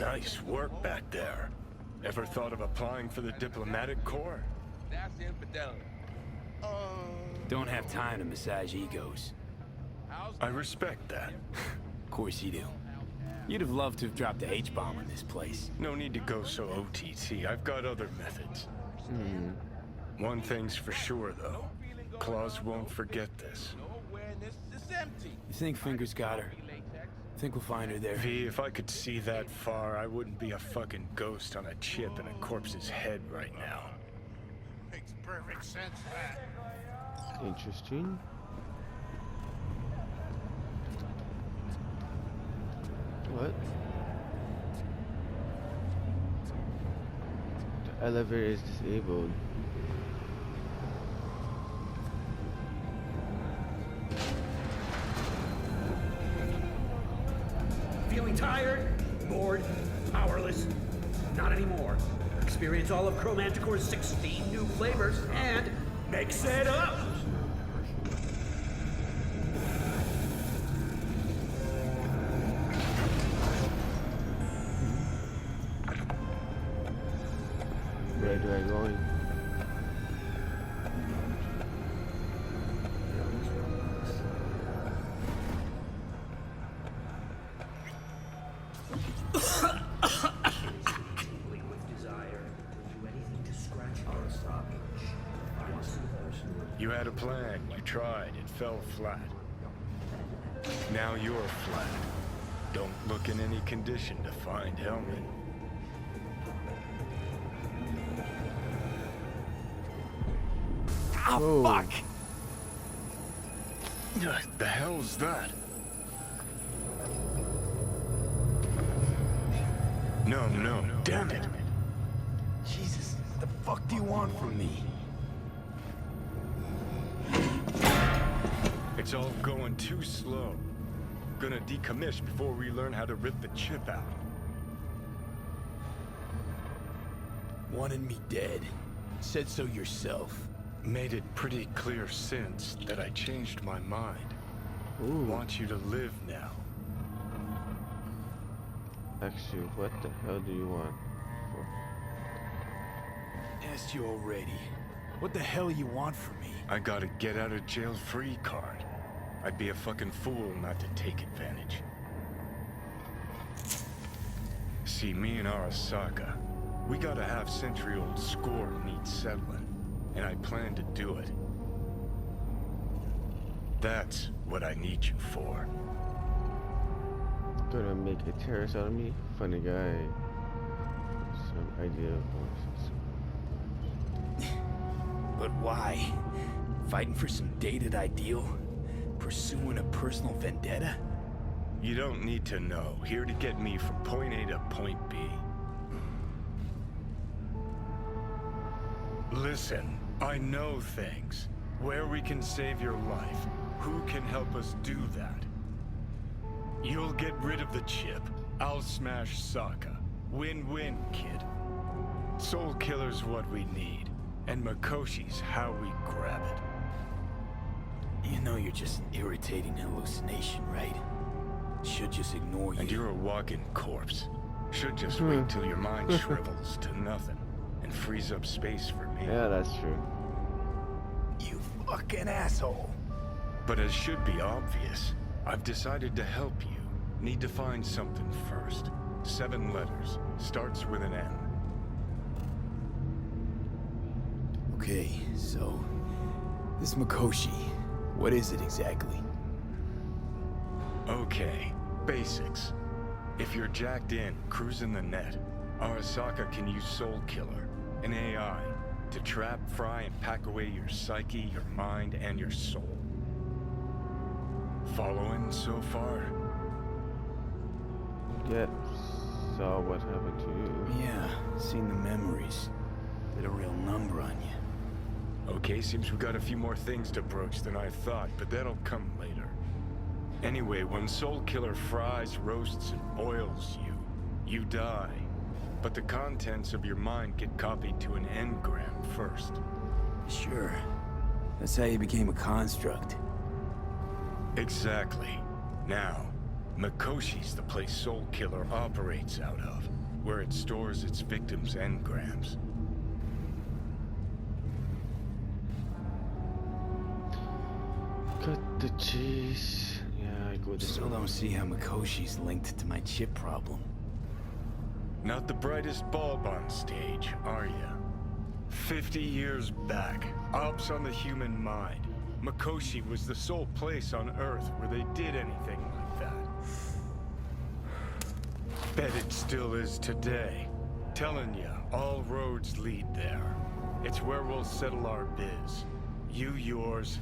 Nice work back there. Ever thought of applying for the diplomatic corps? That's infidelity. Don't have time to massage egos. I respect that. Of course you do. You'd have loved to have dropped the H-bomb on this place. No need to go so OTT. I've got other methods. One thing's for sure, though. Claus won't forget this. No awareness, it's empty. You think Fingers got her? Think we'll find her there? V, if I could see that far, I wouldn't be a fucking ghost on a chip in a corpse's head right now. Makes perfect sense, that. Interesting. What? The elevator is disabled. Feeling tired? Bored? Powerless? Not anymore. Experience all of Chromanticore's 16 new flavors and mix it up! Where do I go? You had a plan, you tried, it fell flat. Now you're flat. Don't look in any condition to find Hellman. Oh, fuck! The hell's that? No, damn it. Jesus, what the fuck do you want from me? It's all going too slow. Gonna decommission before we learn how to rip the chip out. Wanted me dead. Said so yourself. Made it pretty clear since that I changed my mind. Ooh. Want you to live now. Actually, what the hell do you want? Asked you already. What the hell you want from me? I got a get out of jail free card. I'd be a fucking fool not to take advantage. See, me and Arasaka, we got a half-century-old score needs settling, and I plan to do it. That's what I need you for. Gonna make a terrorist out of me? Funny guy. Some idea of But why? Fighting for some dated ideal? Pursuing a personal vendetta? You don't need to know. Here to get me from point A to point B. Listen, I know things. Where we can save your life. Who can help us do that? You'll get rid of the chip. I'll smash Sokka. Win-win, kid. Soul Killer's what we need. And Makoshi's how we grab it. You know you're just an irritating hallucination, right? Should just ignore you. And you're a walking corpse. Should just wait till your mind shrivels to nothing and frees up space for me. Yeah, that's true. You fucking asshole. But as should be obvious, I've decided to help you. Need to find something first. 7 letters. Starts with an M. Okay, so... this Makoshi, what is it exactly? Okay, basics. If you're jacked in, cruising the net, Arasaka can use Soul Killer, an AI, to trap, fry, and pack away your psyche, your mind, and your soul. Following so far? Yep. Saw what happened to you. Yeah, seen the memories. Did a real number on you. Okay, seems we got a few more things to broach than I thought, but that'll come later. Anyway, when Soul Killer fries, roasts, and boils you, you die. But the contents of your mind get copied to an engram first. Sure. That's how you became a construct. Exactly. Now, Mikoshi's the place Soul Killer operates out of, where it stores its victims' engrams. Cut the cheese. Yeah, I go this Still way. don't see how Mikoshi's linked to my chip problem. Not the brightest bulb on stage, are ya? 50 years back, ops on the human mind. Mikoshi was the sole place on Earth where they did anything like that. Bet it still is today. Telling ya, all roads lead there. It's where we'll settle our biz. You yours,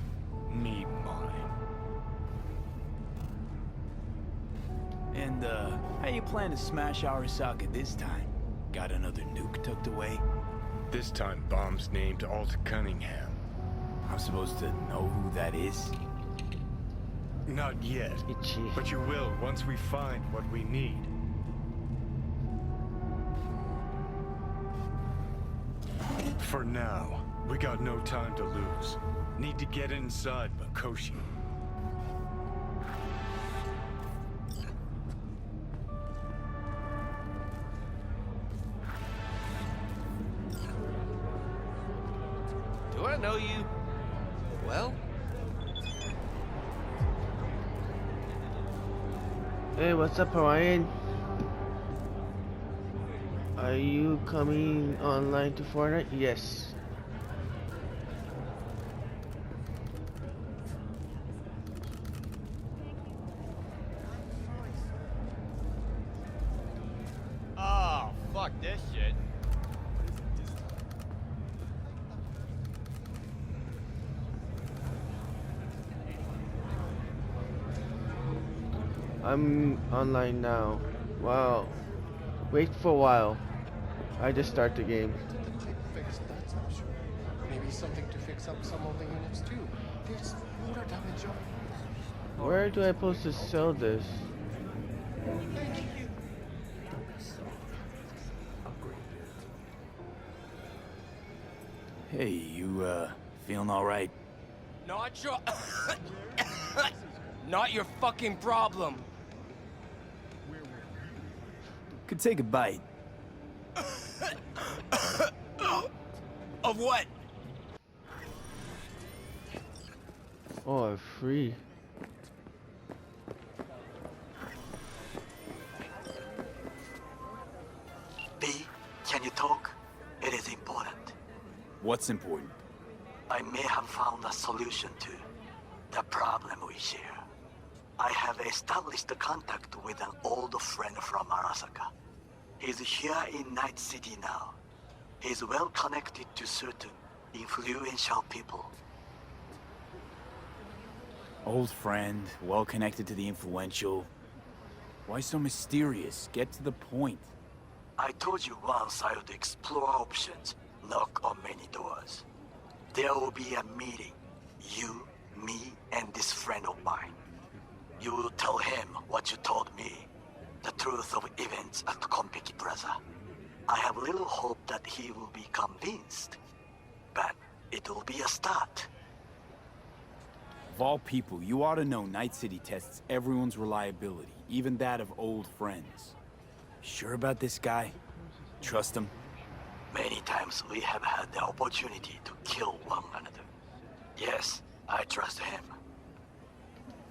me mine. And, how you plan to smash Arasaka this time? Got another nuke tucked away? This time bomb's named Alt Cunningham. I'm supposed to know who that is? Not yet, Itchy. but you will once we find what we need. For now, we got no time to lose. Need to get inside Mikoshi. Do I know you? Well, Hey, what's up, Hawaiian? Are you coming online to Fortnite? Yes. oh, fuck this shit. I'm online now. Wow. Wait for a while. I just start the game. The chip fixed that, I'm sure. Maybe something to fix up some of the units too. There's motor damage on. Where do I supposed to sell this? Hey, you, feeling alright? Not your... Not your fucking problem. Could take a bite. Of what? Oh, I'm free. B, can you talk? It is important. What's important? I may have found a solution to the problem we share. I have established a contact with an old friend from Arasaka. He's here in Night City now. He's well connected to certain influential people. Old friend, well connected to the influential. Why so mysterious? Get to the point. I told you once I would explore options, knock on many doors. There will be a meeting. You, me, and this friend of mine. You will tell him what you told me. The truth of events at Konpeki Plaza. I have little hope that he will be convinced. But it will be a start. Of all people, you ought to know Night City tests everyone's reliability, even that of old friends. Sure about this guy? Trust him? Many times we have had the opportunity to kill one another. Yes, I trust him.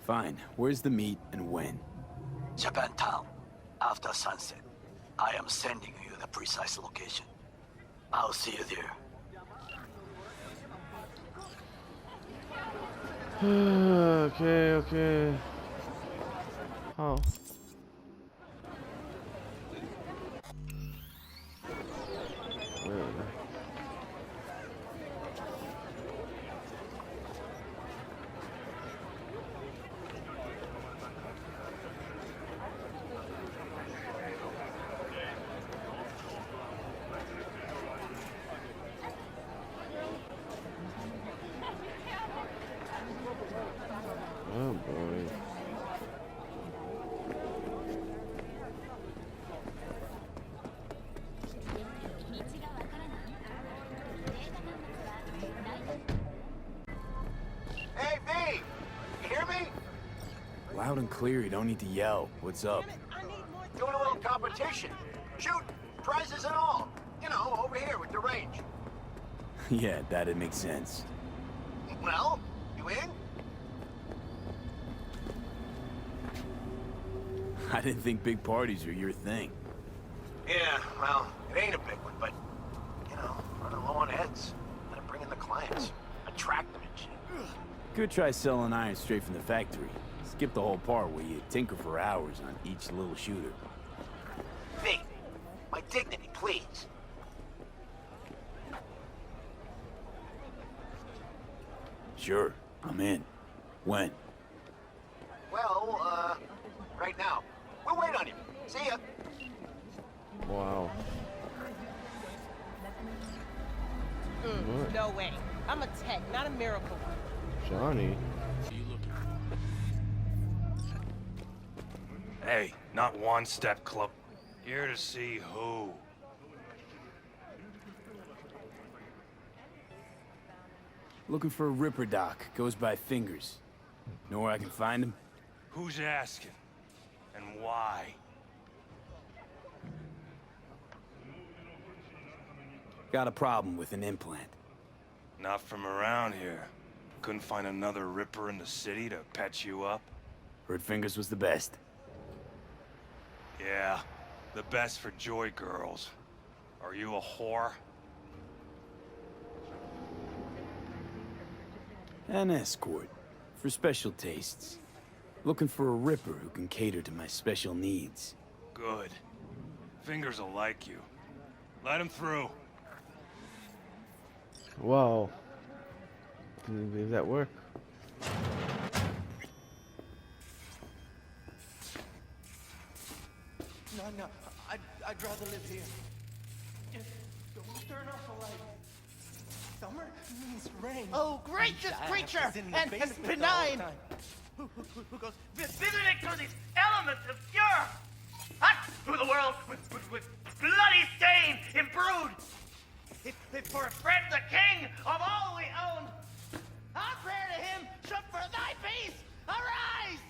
Fine. Where's the meet and when? Japantown, after sunset. I am sending you the precise location. I'll see you there. Okay. Oh. Where am I? Oh boy. Loud and clear, you don't need to yell. What's up? Doing a little competition. Shoot, prizes and all. You know, over here with the range. Yeah, that'd make sense. Well, you in? I didn't think big parties were your thing. Yeah, well, it ain't a big one, but, you know, running low on heads. Gotta bring in the clients. Attract them and shit. Could try selling iron straight from the factory. Skip the whole part where you tinker for hours on each little shooter. Hey, my dignity, please. Sure, I'm in. When? Well, right now. We'll wait on you. See ya. Wow. What? No way. I'm a tech, not a miracle. Johnny. Hey, not one step club. Here to see who. Looking for a Ripper doc. Goes by Fingers. Know where I can find him? Who's asking? And why? Got a problem with an implant. Not from around here. Couldn't find another Ripper in the city to patch you up? Heard Fingers was the best. Yeah, the best for joy girls. Are you a whore? An escort. For special tastes. Looking for a Ripper who can cater to my special needs. Good. Fingers will like you. Let him through. Wow. Didn't believe that worked. No, I'd rather live here. Just don't turn off the light. Summer means rain. Oh, gracious creature! And benign! Who goes visiting through these elements of pure, hot through the world with bloody stain imbrued. If for a friend the king of all we own, our prayer to him should for thy peace arise!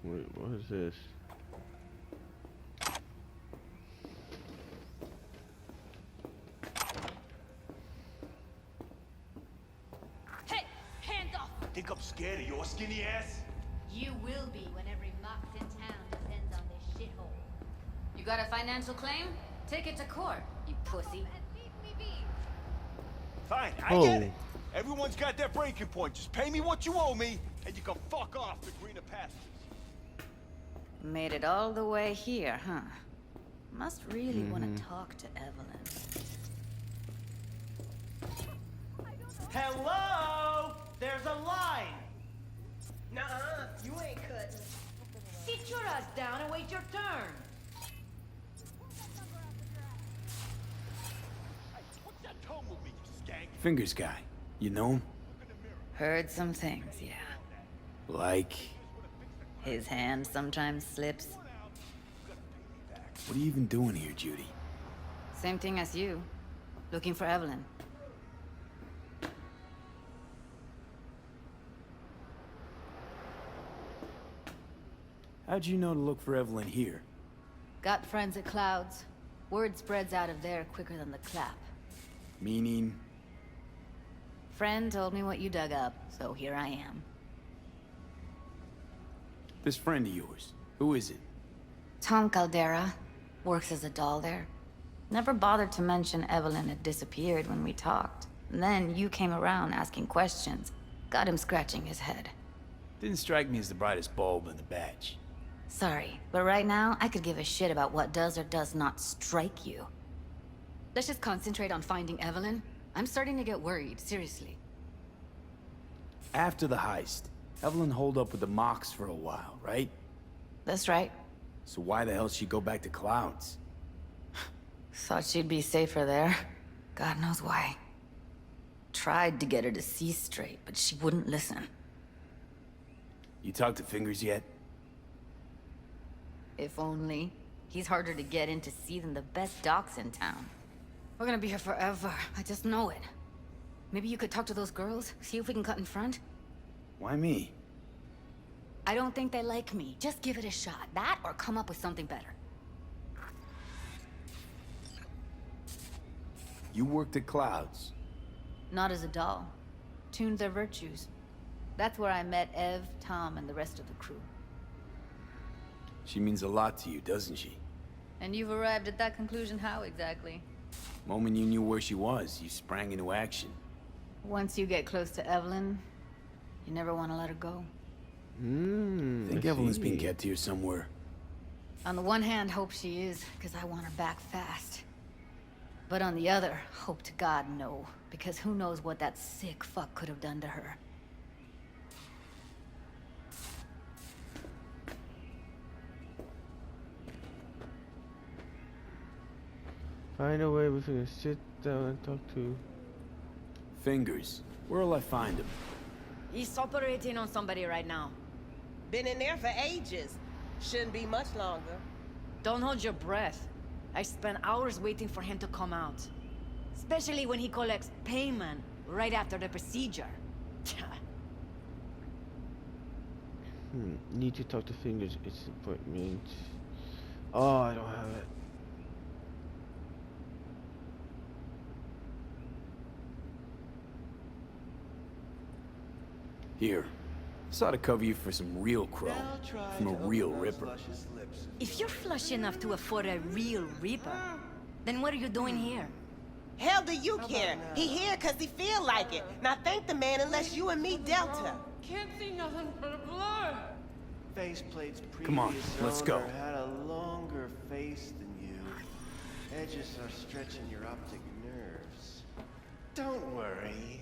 Wait, what is this? Hey, hands off! Think I'm scared of your skinny ass? You will be when every mox in town depends on this shithole. You got a financial claim? Take it to court, you pussy. Fine, I get it. Everyone's got their breaking point. Just pay me what you owe me, and you can fuck off to greener pastures. Made it all the way here, huh? Must really want to talk to Evelyn. Hello! There's a line! Nuh-uh, you ain't cutting. Sit your ass down and wait your turn. What's that tone with me, you skank? Fingers guy. You know him? Heard some things, yeah. Like... His hand sometimes slips. What are you even doing here, Judy? Same thing as you. Looking for Evelyn. How'd you know to look for Evelyn here? Got friends at Clouds. Word spreads out of there quicker than the clap. Meaning? Friend told me what you dug up, so here I am. This friend of yours, who is it? Tom Caldera. Works as a doll there. Never bothered to mention Evelyn had disappeared when we talked. And then you came around asking questions. Got him scratching his head. Didn't strike me as the brightest bulb in the batch. Sorry, but right now, I could give a shit about what does or does not strike you. Let's just concentrate on finding Evelyn. I'm starting to get worried, seriously. After the heist, Evelyn holed up with the Mox for a while, right? That's right. So why the hell she go back to Clouds? Thought she'd be safer there. God knows why. Tried to get her to see straight, but she wouldn't listen. You talked to Fingers yet? If only. He's harder to get in to see than the best docs in town. We're gonna be here forever. I just know it. Maybe you could talk to those girls, see if we can cut in front? Why me? I don't think they like me. Just give it a shot. That or come up with something better. You worked at Clouds. Not as a doll. Tuned their virtues. That's where I met Ev, Tom, and the rest of the crew. She means a lot to you, doesn't she? And you've arrived at that conclusion how exactly? Moment you knew where she was, you sprang into action. Once you get close to Evelyn, you never want to let her go. Think Evelyn's being kept here somewhere. On the one hand, hope she is, because I want her back fast. But on the other, hope to God no, because who knows what that sick fuck could have done to her. Find a way we can sit down and talk to. Fingers. Where'll I find him? He's operating on somebody right now. Been in there for ages. Shouldn't be much longer. Don't hold your breath. I spent hours waiting for him to come out. Especially when he collects payment right after the procedure. Need to talk to Fingers. It's an appointment. Oh, I don't have it. Here. Saw to cover you for some real crow. From a real ripper. If you're flush enough to afford a real reaper, then what are you doing here? Hell do you care? He here cause he feel like it. Now thank the man unless you and me dealt him. Can't see nothing but a blur. Faceplate's previous Come on, let's go. owner had a longer face than you. Edges are stretching your optic nerves. Don't worry.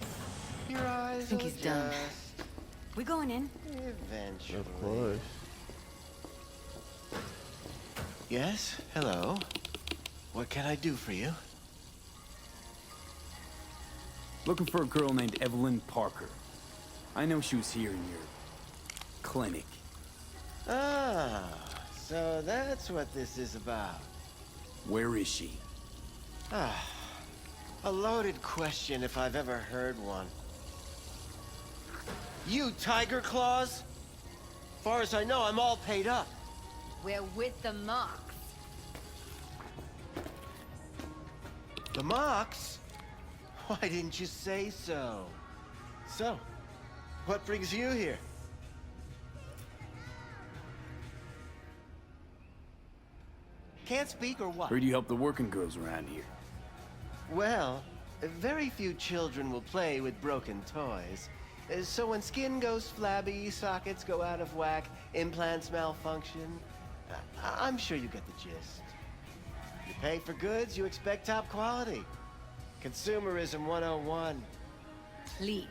Your eyes I think he's done. We going in? Eventually. Of course. Yes? Hello? What can I do for you? Looking for a girl named Evelyn Parker. I know she was here in your clinic. Ah, so that's what this is about. Where is she? Ah, a loaded question if I've ever heard one. You Tiger Claws? Far as I know, I'm all paid up. We're with the Mox. The Mox? Why didn't you say so? So, what brings you here? Can't speak or what? Heard you help the working girls around here. Well, very few children will play with broken toys. So when skin goes flabby, sockets go out of whack, implants malfunction, I'm sure you get the gist. You pay for goods, you expect top quality. Consumerism 101. Please.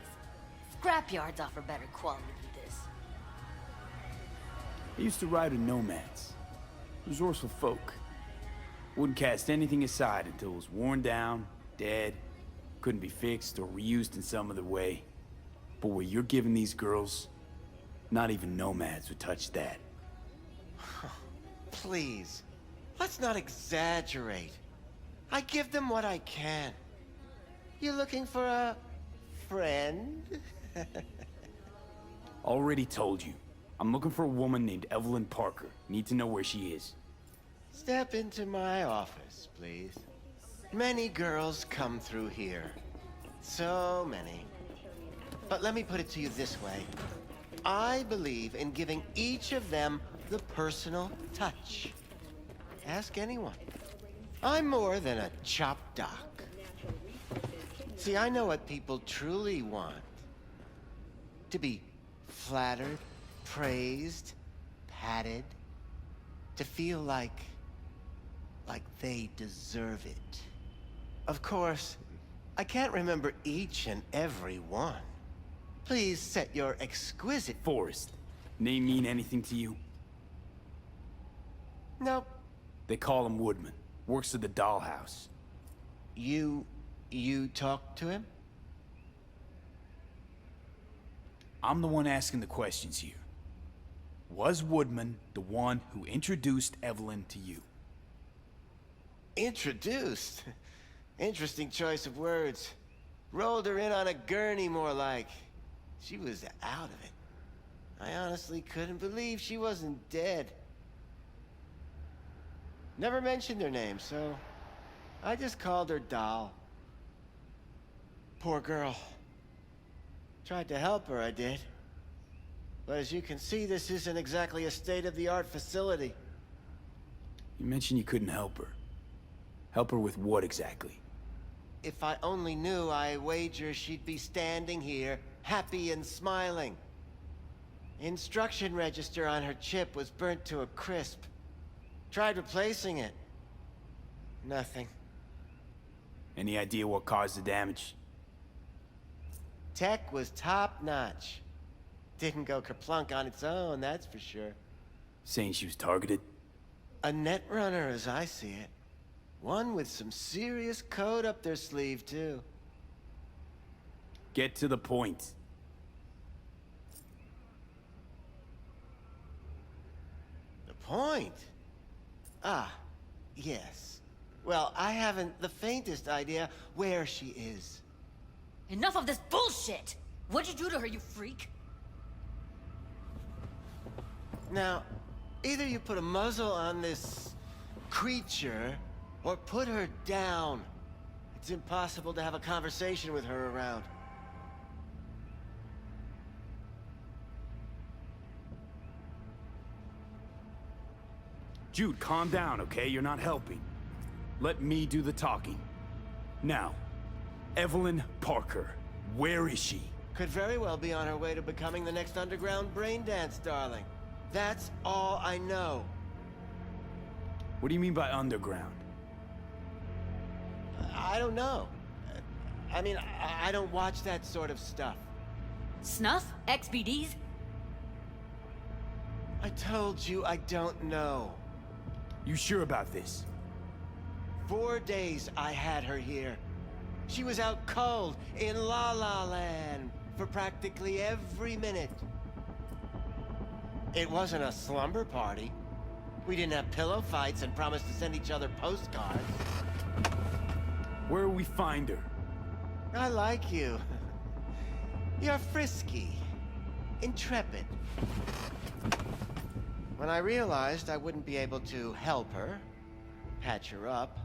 Scrapyards offer better quality than this. I used to ride with nomads. Resourceful folk. Wouldn't cast anything aside until it was worn down, dead, couldn't be fixed or reused in some other way. But what you're giving these girls, not even nomads would touch that. Please, let's not exaggerate. I give them what I can. You looking for a friend? Already told you. I'm looking for a woman named Evelyn Parker. Need to know where she is. Step into my office, please. Many girls come through here. So many. But let me put it to you this way. I believe in giving each of them the personal touch. Ask anyone. I'm more than a chop doc. See, I know what people truly want. To be flattered, praised, patted, to feel like they deserve it. Of course, I can't remember each and every one. Please set your exquisite... Forrest. Name mean anything to you? Nope. They call him Woodman. Works at the dollhouse. You talked to him? I'm the one asking the questions here. Was Woodman the one who introduced Evelyn to you? Introduced? Interesting choice of words. Rolled her in on a gurney, more like. She was out of it. I honestly couldn't believe she wasn't dead. Never mentioned her name, so I just called her Doll. Poor girl. Tried to help her, I did. But as you can see, this isn't exactly a state-of-the-art facility. You mentioned you couldn't help her. Help her with what exactly? If I only knew, I wager she'd be standing here, happy and smiling. Instruction register on her chip was burnt to a crisp. Tried replacing it. Nothing. Any idea what caused the damage? Tech was top-notch. Didn't go kerplunk on its own, that's for sure. Saying she was targeted? A netrunner, as I see it. One with some serious code up their sleeve, too. Get to the point. The point? Ah, yes. Well, I haven't the faintest idea where she is. Enough of this bullshit! What'd you do to her, you freak? Now, either you put a muzzle on this creature, or put her down. It's impossible to have a conversation with her around. Jude, calm down, okay? You're not helping. Let me do the talking. Now, Evelyn Parker, where is she? Could very well be on her way to becoming the next underground braindance darling. That's all I know. What do you mean by underground? I don't know. I mean, I don't watch that sort of stuff. Snuff? XBDs? I told you I don't know. You sure about this? 4 days I had her here. She was out cold in La La Land for practically every minute. It wasn't a slumber party. We didn't have pillow fights and promised to send each other postcards. Where will we find her? I like you. You're frisky. Intrepid. When I realized I wouldn't be able to help her, patch her up,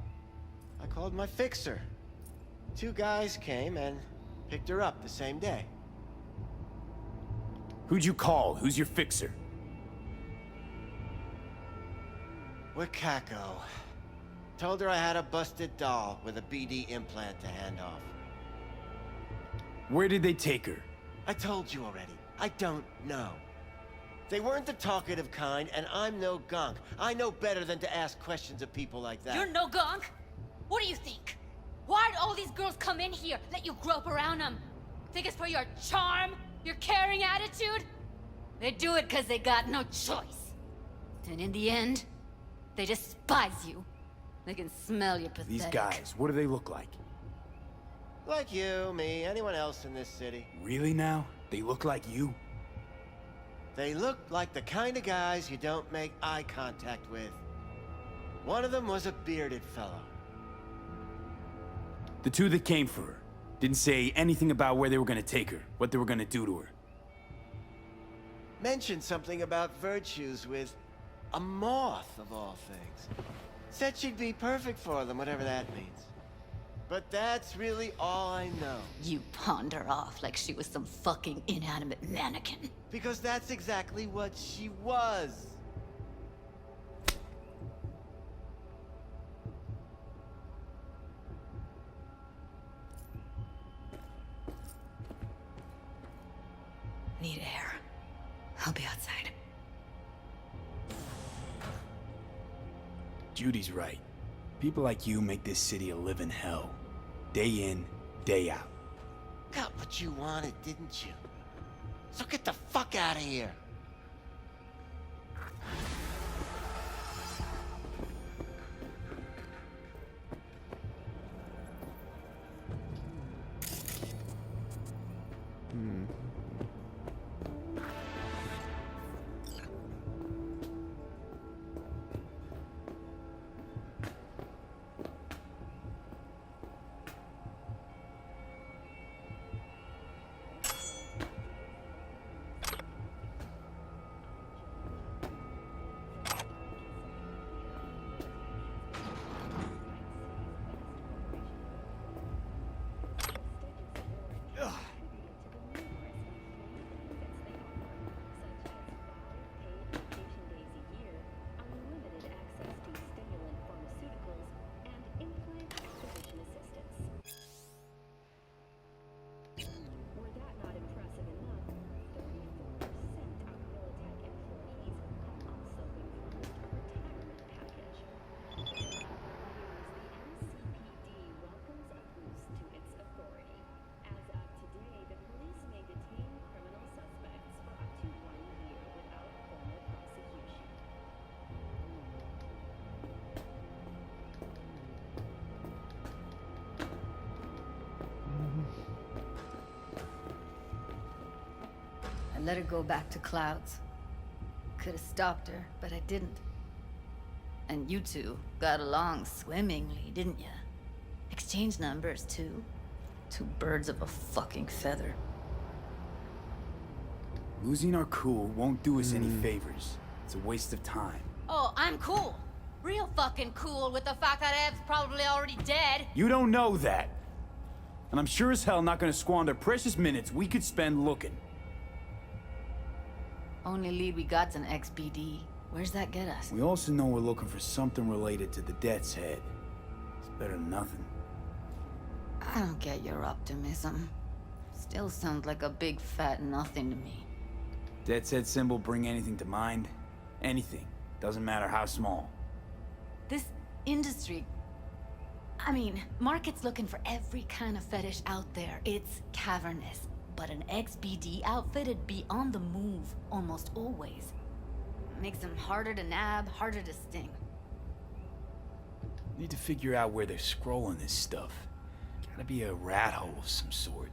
I called my fixer. 2 guys came and picked her up the same day. Who'd you call? Who's your fixer? Wakako. Told her I had a busted doll with a BD implant to hand off. Where did they take her? I told you already. I don't know. They weren't the talkative kind, and I'm no gonk. I know better than to ask questions of people like that. You're no gonk? What do you think? Why'd all these girls come in here, let you grope around them? Think it's for your charm? Your caring attitude? They do it because they got no choice. And in the end, they despise you. They can smell your pathetic. These guys, what do they look like? Like you, me, anyone else in this city. Really now? They look like you? They look like the kind of guys you don't make eye contact with. One of them was a bearded fellow. The 2 that came for her didn't say anything about where they were gonna take her, what they were gonna do to her. Mentioned something about virtues with a moth, of all things. Said she'd be perfect for them, whatever that means. But that's really all I know. You pawned her off like she was some fucking inanimate mannequin. Because that's exactly what she was. Need air. I'll be outside. Judy's right. People like you make this city a living hell. Day in, day out. Got what you wanted, didn't you? So get the fuck out of here. I let her go back to Clouds. Could have stopped her, but I didn't. And you two got along swimmingly, didn't ya? Exchanged numbers, too. Two birds of a fucking feather. Losing our cool won't do us any favors. It's a waste of time. Oh, I'm cool. Real fucking cool with the fact that Ev's probably already dead. You don't know that. And I'm sure as hell not gonna squander precious minutes we could spend looking. Only lead we got's an XBD. Where's that get us? We also know we're looking for something related to the Death's Head. It's better than nothing. I don't get your optimism. Still sounds like a big fat nothing to me. Death's Head symbol bring anything to mind? Anything. Doesn't matter how small. This industry... I mean, market's looking for every kind of fetish out there. It's cavernous. But an XBD outfit'd be on the move, almost always. Makes them harder to nab, harder to sting. Need to figure out where they're scrolling this stuff. Gotta be a rat hole of some sort.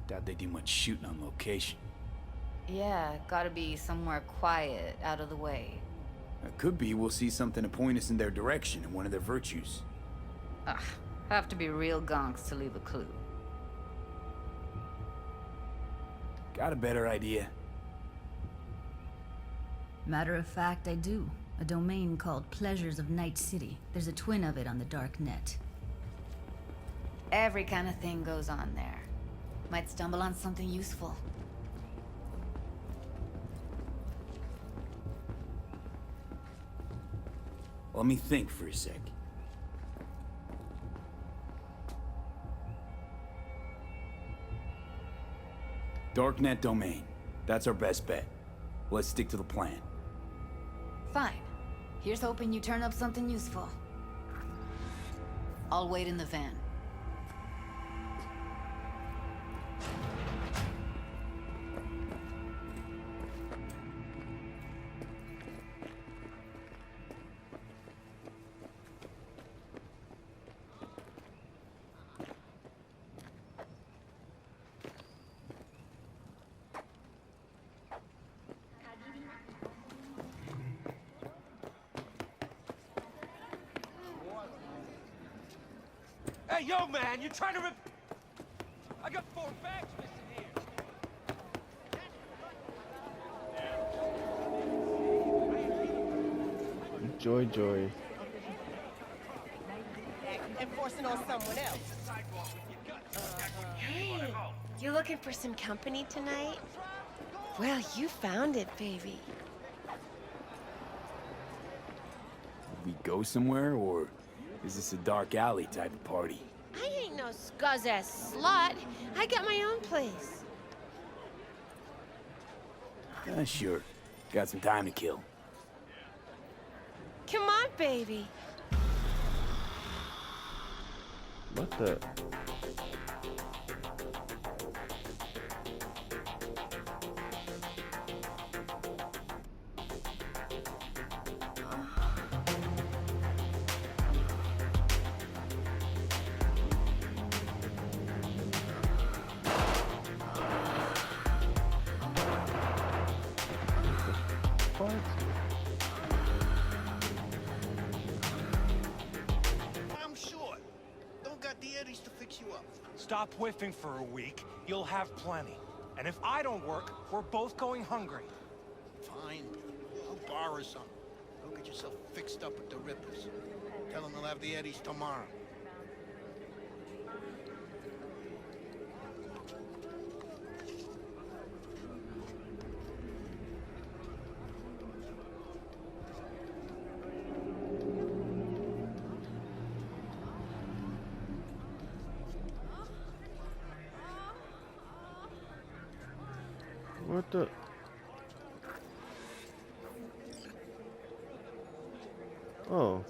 Doubt they do much shooting on location. Yeah, gotta be somewhere quiet, out of the way. It could be we'll see something to point us in their direction and one of their virtues. Ugh, have to be real gonks to leave a clue. Got a better idea? Matter of fact, I do. A domain called Pleasures of Night City. There's a twin of it on the dark net. Every kind of thing goes on there. Might stumble on something useful. Let me think for a sec. Darknet domain. That's our best bet. Let's stick to the plan. Fine. Here's hoping you turn up something useful. I'll wait in the van. Hey, yo, man, you trying to rip... I got 4 bags missing here. Joy, joy. Enforcing on someone else. Hey, you looking for some company tonight? Well, you found it, baby. We go somewhere, or is this a dark alley type of party? I ain't no scuzz-ass slut. I got my own place. Sure. Got some time to kill. Come on, baby. What the? I'm short. Don't got the eddies to fix you up. Stop whiffing for a week. You'll have plenty. And if I don't work, we're both going hungry. Fine. I'll borrow some. Go get yourself fixed up at the Rippers. Tell them they'll have the eddies tomorrow. What the? Oh.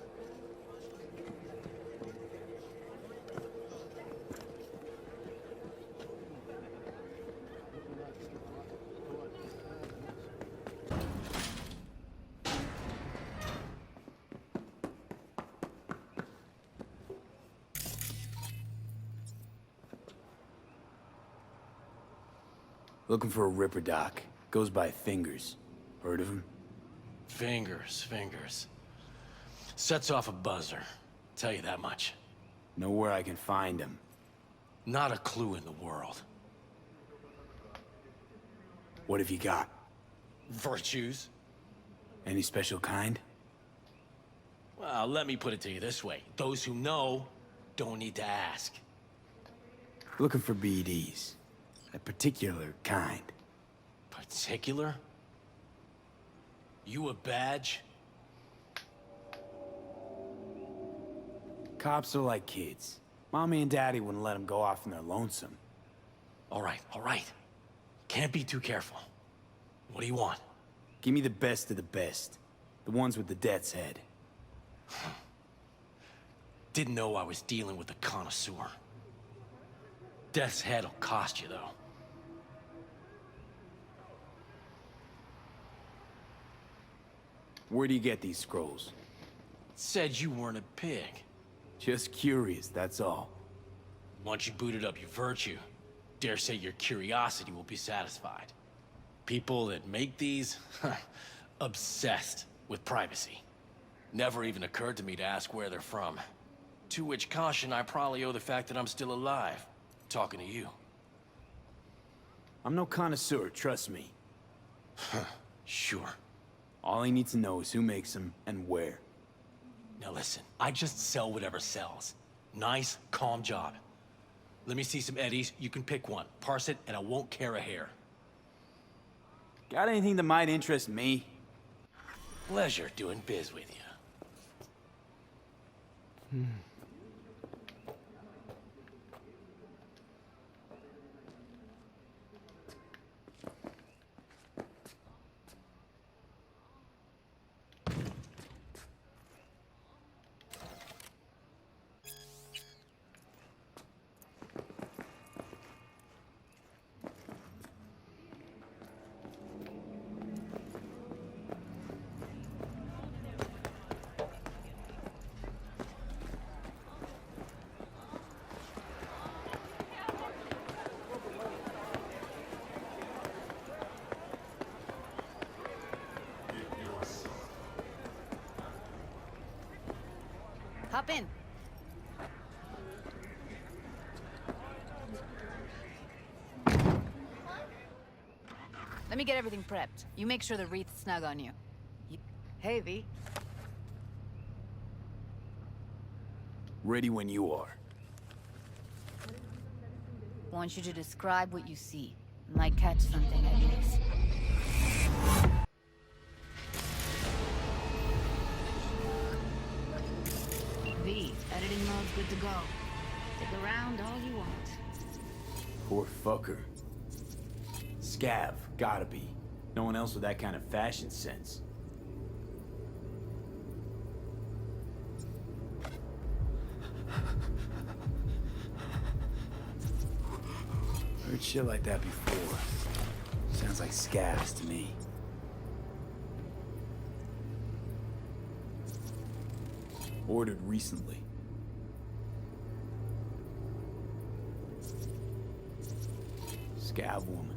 Looking for a Ripper Doc. Goes by Fingers. Heard of him? Fingers. Sets off a buzzer. Tell you that much. Know where I can find him. Not a clue in the world. What have you got? Virtues? Any special kind? Well, let me put it to you this way. Those who know don't need to ask. Looking for BDs. A particular kind. Particular? You a badge? Cops are like kids. Mommy and Daddy wouldn't let them go off in their lonesome. All right. Can't be too careful. What do you want? Give me the best of the best. The ones with the death's head. Didn't know I was dealing with a connoisseur. Death's head'll cost you, though. Where do you get these scrolls? Said you weren't a pig. Just curious, that's all. Once you booted up your virtue, dare say your curiosity will be satisfied. People that make these, obsessed with privacy. Never even occurred to me to ask where they're from. To which caution I probably owe the fact that I'm still alive, talking to you. I'm no connoisseur, trust me. Sure. All I need to know is who makes them and where. Now listen, I just sell whatever sells. Nice, calm job. Let me see some eddies, you can pick one. Parse it, and I won't care a hair. Got anything that might interest me? Pleasure doing biz with you. Hop in. Let me get everything prepped. You make sure the wreath's snug on you. Hey, V. Ready when you are. Want you to describe what you see. Might catch something at least. V, editing mode's good to go. Stick around all you want. Poor fucker. Scav, gotta be. No one else with that kind of fashion sense. Heard shit like that before. Sounds like scabs to me. Ordered recently. Scab woman.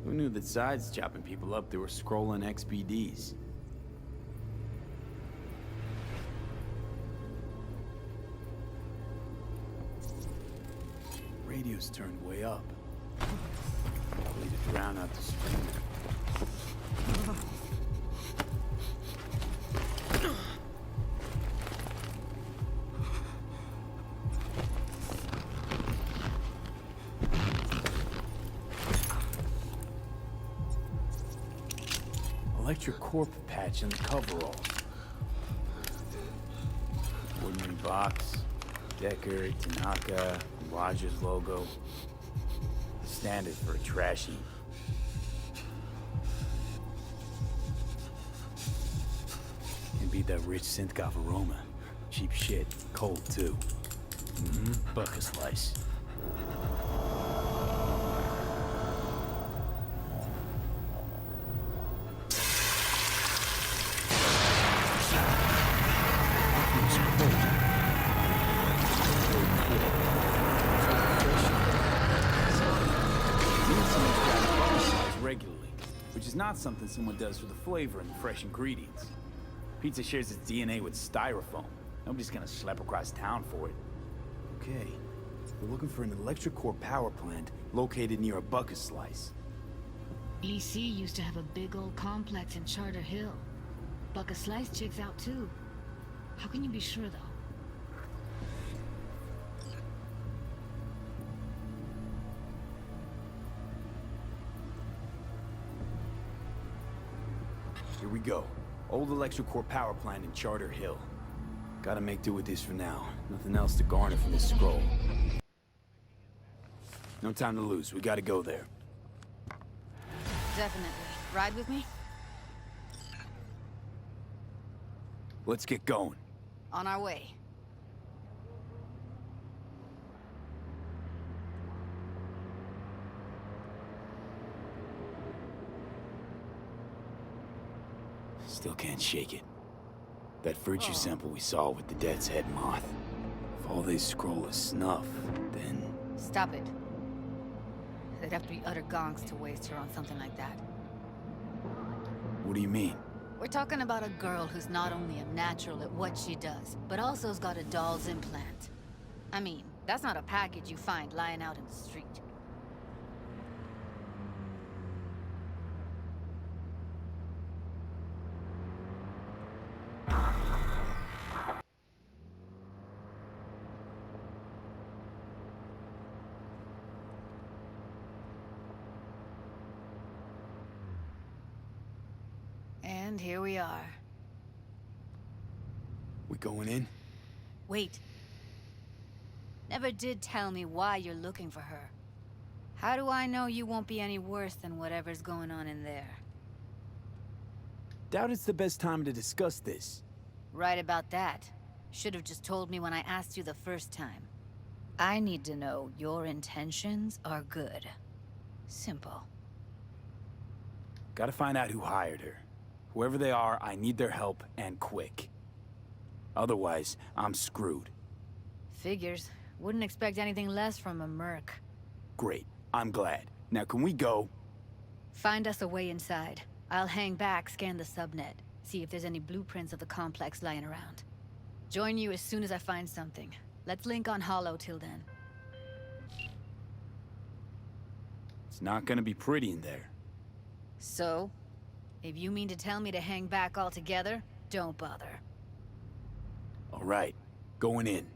Who knew that sides chopping people up, they were scrolling XBDs? Radio's turned way up. Probably to drown out the screaming. Electric corp patch in the coverall. Ordinary box. Decker, Tanaka, Rogers logo. Standard for a trashy. Can beat that rich synth-goth aroma. Cheap shit. Cold, too. Buck a slice. Regularly, which is not something someone does for the flavor and the fresh ingredients. Pizza shares its DNA with styrofoam. Nobody's gonna schlep across town for it. Okay, we're looking for an electric core power plant located near a bucket slice. EC used to have a big old complex in Charter Hill. Buck a Slice checks out too. How can you be sure though? Here we go. Old electric core power plant in Charter Hill. Gotta make do with this for now. Nothing else to garner from this scroll. No time to lose. We gotta go there. Definitely. Ride with me? Let's get going. On our way. Still can't shake it. That virtue sample we saw with the Death's Head moth. If all they scroll is snuff, then... Stop it. They'd have to be utter gonks to waste her on something like that. What do you mean? We're talking about a girl who's not only a natural at what she does, but also's got a doll's implant. I mean, that's not a package you find lying out in the street. And here we are. We going in? Wait. Never did tell me why you're looking for her. How do I know you won't be any worse than whatever's going on in there? Doubt it's the best time to discuss this. Right about that. Should have just told me when I asked you the first time. I need to know your intentions are good. Simple. Gotta find out who hired her. Whoever they are, I need their help, and quick. Otherwise, I'm screwed. Figures. Wouldn't expect anything less from a merc. Great. I'm glad. Now can we go? Find us a way inside. I'll hang back, scan the subnet. See if there's any blueprints of the complex lying around. Join you as soon as I find something. Let's link on Hollow till then. It's not gonna be pretty in there. So? If you mean to tell me to hang back altogether, don't bother. All right. Going in.